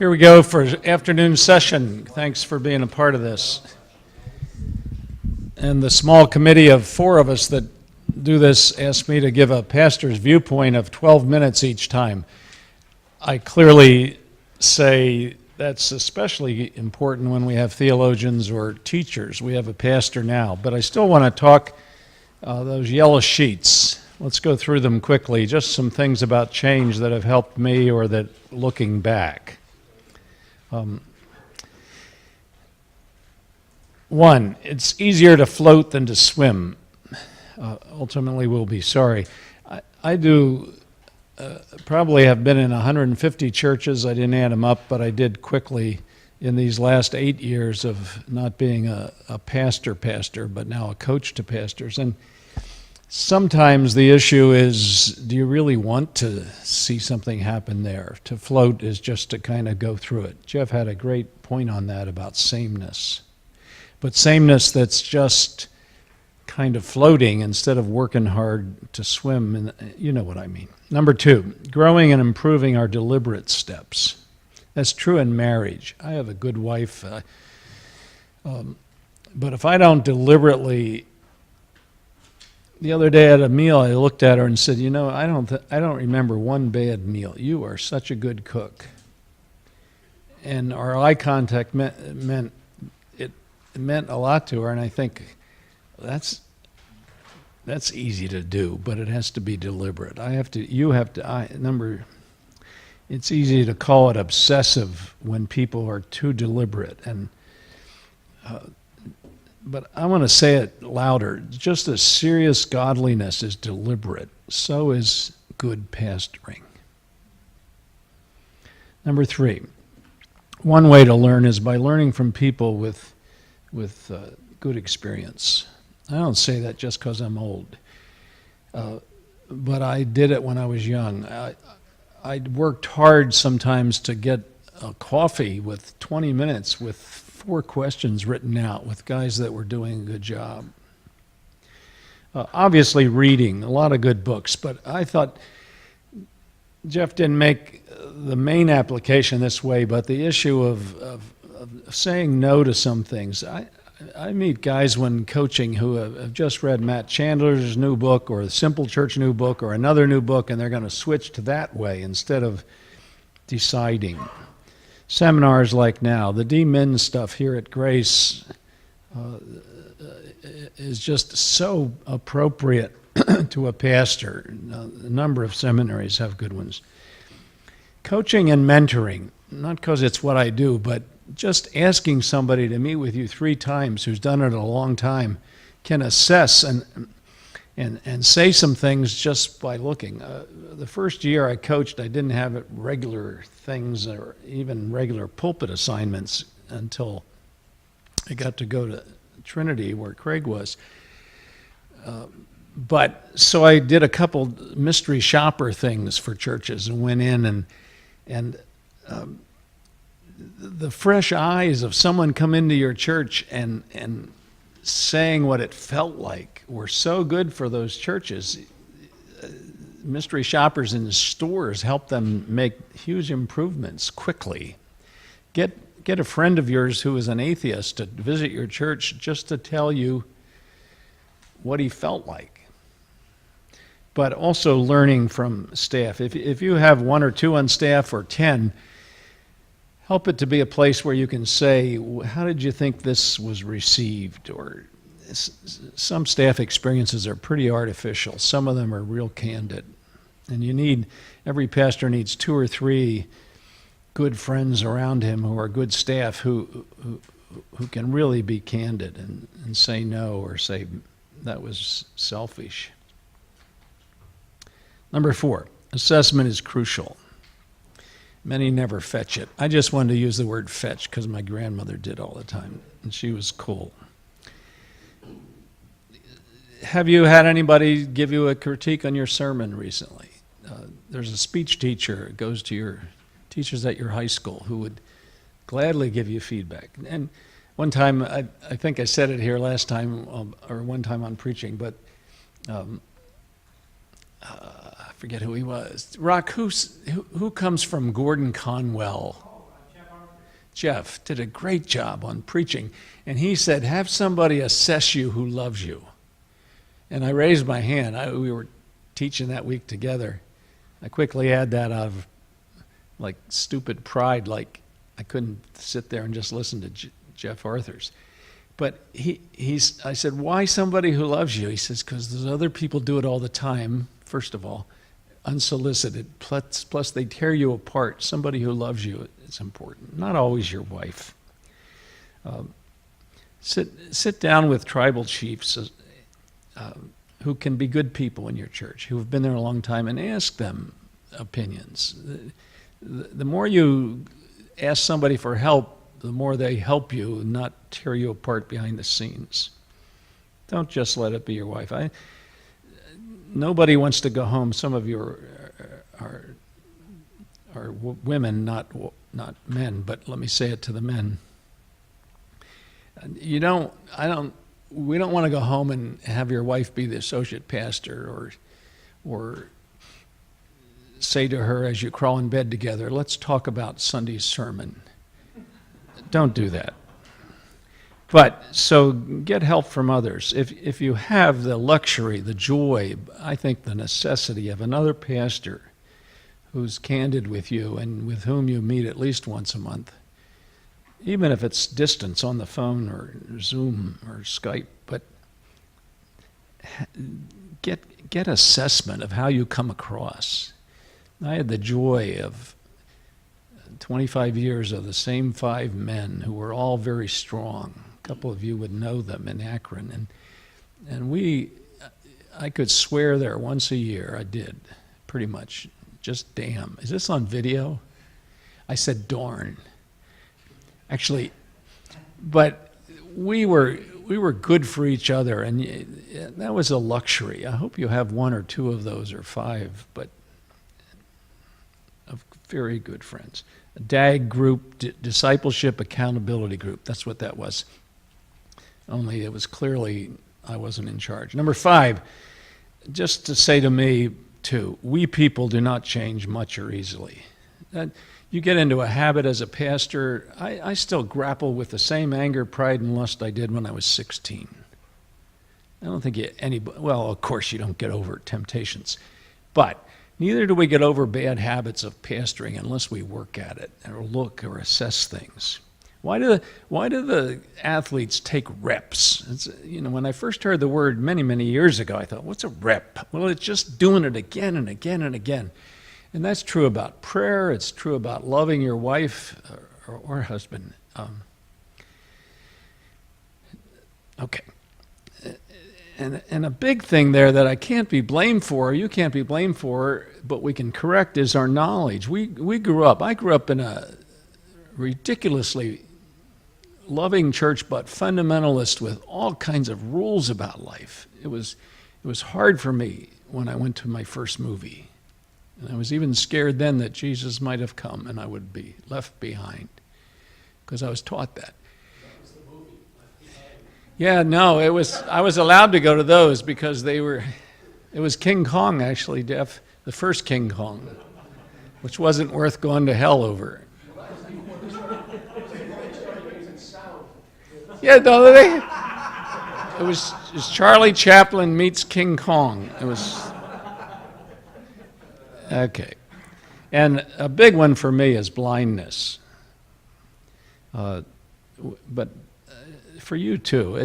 Here we go for afternoon session. Thanks for being a part of this. And the small committee of 4 of us that do this asked me to give a pastor's viewpoint of 12 minutes each time. I clearly say that's especially important when we have theologians or teachers. We have a pastor now, but I still want to talk those yellow sheets. Let's go through them quickly. Just some things about change that have helped me or that looking back. One, it's easier to float than to swim. Ultimately, we'll be sorry. I do probably have been in 150 churches. I didn't add them up, but I did quickly in these last 8 years of not being a pastor, but now a coach to pastors. And sometimes the issue is, do you really want to see something happen there? To float is just to kind of go through it. Jeff had a great point on that about sameness. But sameness that's just kind of floating instead of working hard to swim, and you know what I mean. Number 2, growing and improving our deliberate steps. That's true in marriage. I have a good wife, but if I don't deliberately. The other day at a meal, I looked at her and said, "You know, I don't remember one bad meal. You are such a good cook." And our eye contact meant a lot to her, and I think that's easy to do, but it has to be deliberate. It's easy to call it obsessive when people are too deliberate, and but I want to say it louder. Just as serious godliness is deliberate, so is good pastoring. Number 3, one way to learn is by learning from people with good experience. I don't say that just because I'm old, but I did it when I was young. I worked hard sometimes to get a coffee with 20 minutes with 4 questions written out with guys that were doing a good job. Obviously reading, a lot of good books, but I thought Jeff didn't make the main application this way, but the issue of saying no to some things. I meet guys when coaching who have just read Matt Chandler's new book or the Simple Church new book or another new book, and they're going to switch to that way instead of deciding. Seminars like now, the D-Min stuff here at Grace is just so appropriate to a pastor. A number of seminaries have good ones. Coaching and mentoring, not because it's what I do, but just asking somebody to meet with you 3 times who's done it a long time can assess and say some things just by looking. The first year I coached, I didn't have regular things or even regular pulpit assignments until I got to go to Trinity where Craig was. But so I did a couple mystery shopper things for churches and went in and the fresh eyes of someone come into your church and saying what it felt like were so good for those churches. Mystery shoppers in the stores help them make huge improvements quickly. Get a friend of yours who is an atheist to visit your church just to tell you what he felt like. But also learning from staff. If you have 1 or 2 on staff or 10, help it to be a place where you can say, how did you think this was received? Or some staff experiences are pretty artificial. Some of them are real candid. And every pastor needs 2 or 3 good friends around him who are good staff who can really be candid and say no or say that was selfish. Number 4, assessment is crucial. Many never fetch it. I just wanted to use the word fetch because my grandmother did all the time, and she was cool. Have you had anybody give you a critique on your sermon recently? There's a speech teacher goes to your teachers at your high school who would gladly give you feedback. And one time, I think I said it here last time, or one time on preaching, but I forget who he was. Rock, who comes from Gordon Conwell? Jeff, did a great job on preaching. And he said, have somebody assess you who loves you. And I raised my hand. We were teaching that week together. I quickly had that out of like stupid pride, like I couldn't sit there and just listen to Jeff Arthur's. But I said, why somebody who loves you? He says, because those other people do it all the time, first of all, unsolicited, plus they tear you apart. Somebody who loves you is important, not always your wife. Sit down with tribal chiefs who can be good people in your church, who have been there a long time, and ask them opinions. The more you ask somebody for help, the more they help you, not tear you apart behind the scenes. Don't just let it be your wife. Nobody wants to go home. Some of you are women, not men, but let me say it to the men. We don't want to go home and have your wife be the associate pastor or say to her as you crawl in bed together, let's talk about Sunday's sermon. Don't do that. But so get help from others. If you have the luxury, the joy, I think the necessity of another pastor who's candid with you and with whom you meet at least once a month, even if it's distance on the phone or Zoom or Skype, but get assessment of how you come across. I had the joy of 25 years of the same 5 men who were all very strong. A couple of you would know them in Akron. And I could swear there once a year. I did, pretty much. Just damn. Is this on video? I said darn. Actually, but we were good for each other, and that was a luxury. I hope you have 1 or 2 of those or 5, but of very good friends. A DAG group, Discipleship Accountability Group. That's what that was. Only it was clearly I wasn't in charge. Number 5, just to say to me too, we people do not change much or easily. You get into a habit as a pastor. I still grapple with the same anger, pride, and lust I did when I was 16. I don't think well, of course you don't get over temptations, but neither do we get over bad habits of pastoring unless we work at it or look or assess things. Why do the athletes take reps? When I first heard the word many, many years ago, I thought, what's a rep? Well, it's just doing it again and again and again. And that's true about prayer. It's true about loving your wife or husband. Okay. And a big thing there that I can't be blamed for, you can't be blamed for, but we can correct is our knowledge. I grew up in a ridiculously loving church, but fundamentalist with all kinds of rules about life. It was hard for me when I went to my first movie. And I was even scared then that Jesus might have come and I would be left behind, because I was taught that. Yeah, no, I was allowed to go to those because it was King Kong, actually, Jeff, the first King Kong, which wasn't worth going to hell over. Yeah, no, it was Charlie Chaplin meets King Kong. It was, okay. And a big one for me is blindness. But for you too,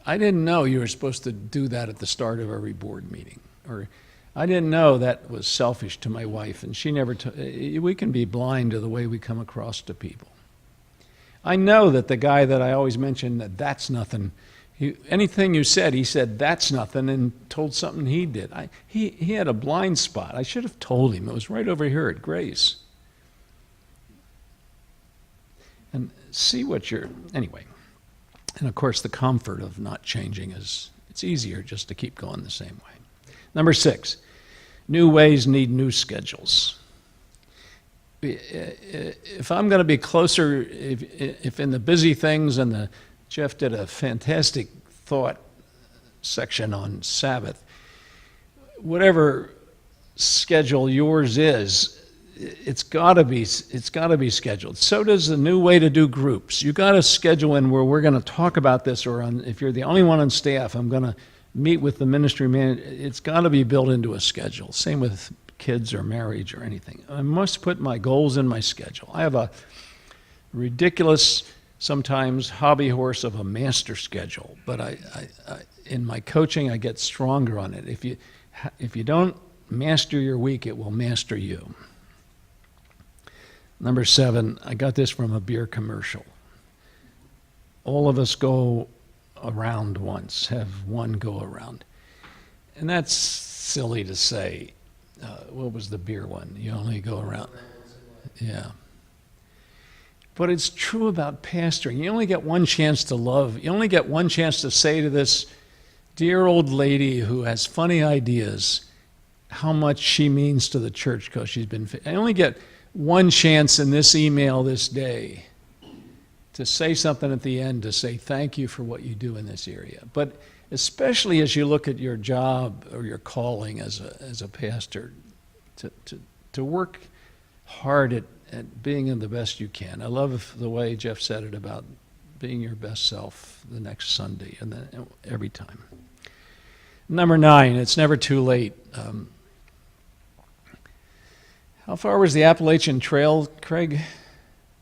I didn't know you were supposed to do that at the start of every board meeting, or I didn't know that was selfish to my wife, and she never. We can be blind to the way we come across to people. I know that the guy that I always mention that's nothing. Anything you said, he said that's nothing, and told something he did. He had a blind spot. I should have told him. It was right over here at Grace. And see what anyway. And of course, the comfort of not changing it's easier just to keep going the same way. Number 6, new ways need new schedules. If I'm going to be closer, if in the busy things, and Jeff did a fantastic thought section on Sabbath, whatever schedule yours is, it's got to be scheduled. So does the new way to do groups. You got to schedule in where we're going to talk about this, or if you're the only one on staff, I'm going to meet with the ministry manager. It's got to be built into a schedule. Same with kids or marriage or anything. I must put my goals in my schedule. I have a ridiculous, sometimes hobby horse of a master schedule, but I in my coaching I get stronger on it. If you don't master your week, it will master you. Number 7, I got this from a beer commercial. All of us go around once, have one go around. And that's silly to say. What was the beer one? You only go around. Yeah. But it's true about pastoring. You only get one chance to love. You only get one chance to say to this dear old lady who has funny ideas how much she means to the church because she's been. I only get one chance in this email this day to say something at the end, to say thank you for what you do in this area. But especially as you look at your job or your calling as a pastor, to work hard at being in the best you can. I love the way Jeff said it about being your best self the next Sunday and then every time. Number 9, it's never too late. How far was the Appalachian Trail, Craig?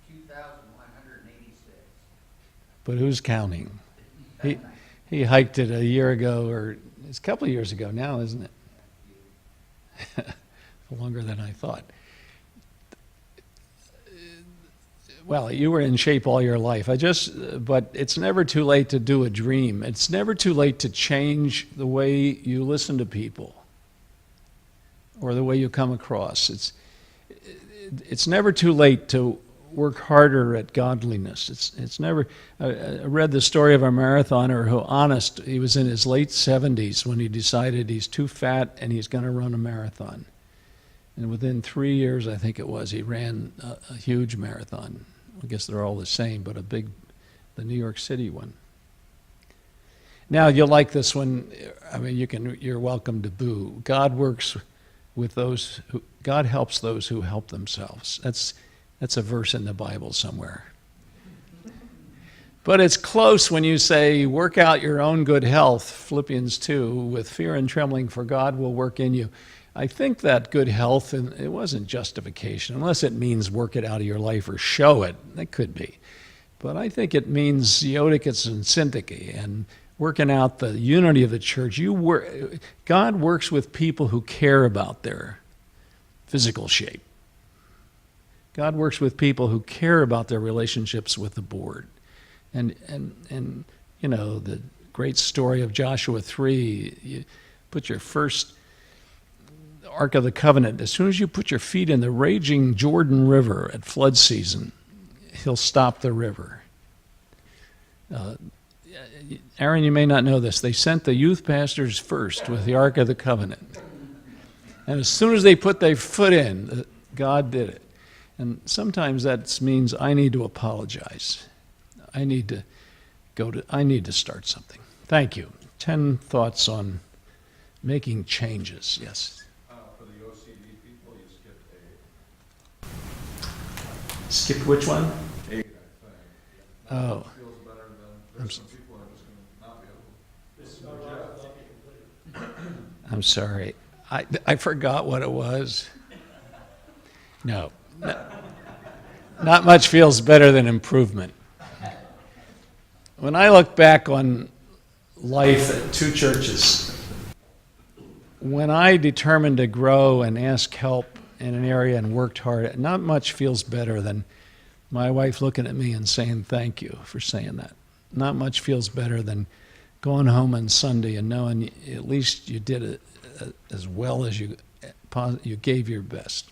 2,186. But who's counting? He hiked it a year ago, or it's a couple of years ago now, isn't it? Longer than I thought. Well, you were in shape all your life. But it's never too late to do a dream. It's never too late to change the way you listen to people or the way you come across. It's never too late to work harder at godliness. It's never. I read the story of a marathoner who, he was in his late 70s when he decided he's too fat and he's going to run a marathon. And within 3 years, I think it was, he ran a huge marathon. I guess they're all the same, but the New York City one. Now you'll like this one. I mean, you're welcome to boo. God works with those who. God helps those who help themselves. That's a verse in the Bible somewhere. But it's close when you say, work out your own good health, Philippians 2, with fear and trembling, for God will work in you. I think that good health, and it wasn't justification, unless it means work it out of your life or show it. That could be. But I think it means Eutychus and Syntyche and working out the unity of the church. God works with people who care about their physical shape. God works with people who care about their relationships with the board. And you know, the great story of Joshua 3, you put your first Ark of the Covenant, as soon as you put your feet in the raging Jordan River at flood season, he'll stop the river. Aaron, you may not know this. They sent the youth pastors first with the Ark of the Covenant. And as soon as they put their foot in, God did it. And sometimes that means I need to apologize. I need to start something. Thank you. 10 thoughts on making changes. Yes. For the OCD people, you skipped 8. Skip which one? 8, I think. Oh. Feels better than there's some people that are just going to not be able to. I'm sorry. I forgot what it was. No. Not much feels better than improvement. When I look back on life at 2 churches, when I determined to grow and ask help in an area and worked hard, not much feels better than my wife looking at me and saying thank you for saying that. Not much feels better than going home on Sunday and knowing at least you did it as well as you gave your best.